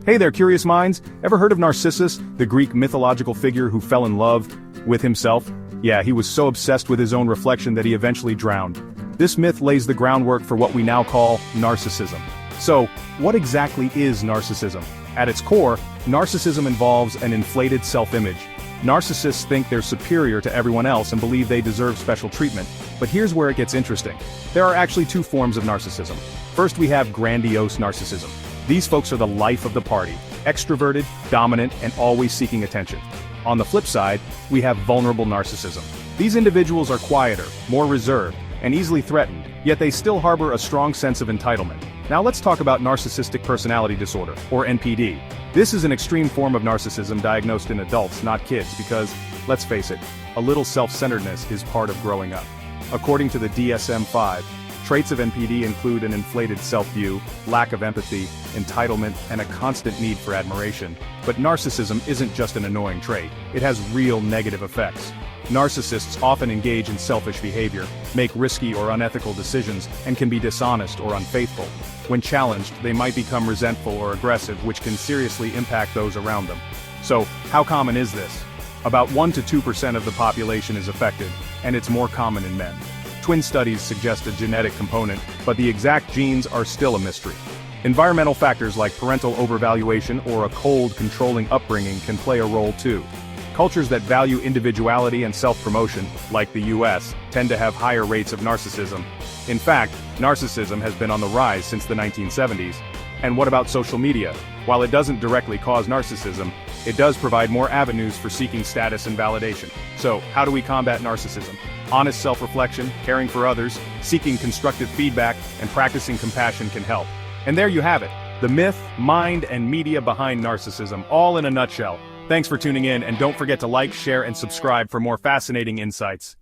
Hey there, curious minds. Ever heard of Narcissus, the Greek mythological figure who fell in love with himself? Yeah, he was so obsessed with his own reflection that he eventually drowned. This myth lays the groundwork for what we now call narcissism. So, what exactly is narcissism? At its core, narcissism involves an inflated self-image. Narcissists think they're superior to everyone else and believe they deserve special treatment. But here's where it gets interesting. There are actually two forms of narcissism. First, we have grandiose narcissism. These folks are the life of the party, extroverted, dominant, and always seeking attention. On the flip side, we have vulnerable narcissism. These individuals are quieter, more reserved, and easily threatened, yet they still harbor a strong sense of entitlement. Now let's talk about narcissistic personality disorder, or NPD. This is an extreme form of narcissism diagnosed in adults, not kids, because, let's face it, a little self-centeredness is part of growing up. According to the DSM-5, traits of NPD include an inflated self-view, lack of empathy, entitlement, and a constant need for admiration. But narcissism isn't just an annoying trait, it has real negative effects. Narcissists often engage in selfish behavior, make risky or unethical decisions, and can be dishonest or unfaithful. When challenged, they might become resentful or aggressive, which can seriously impact those around them. So, how common is this? About 1 to 2% of the population is affected, and it's more common in men. Twin studies suggest a genetic component, but the exact genes are still a mystery. Environmental factors like parental overvaluation or a cold, controlling upbringing can play a role too. Cultures that value individuality and self-promotion, like the US, tend to have higher rates of narcissism. In fact, narcissism has been on the rise since the 1970s. And what about social media? While it doesn't directly cause narcissism, it does provide more avenues for seeking status and validation. So, how do we combat narcissism? Honest self-reflection, caring for others, seeking constructive feedback, and practicing compassion can help. And there you have it. The myth, mind, and media behind narcissism, all in a nutshell. Thanks for tuning in, and don't forget to like, share, and subscribe for more fascinating insights.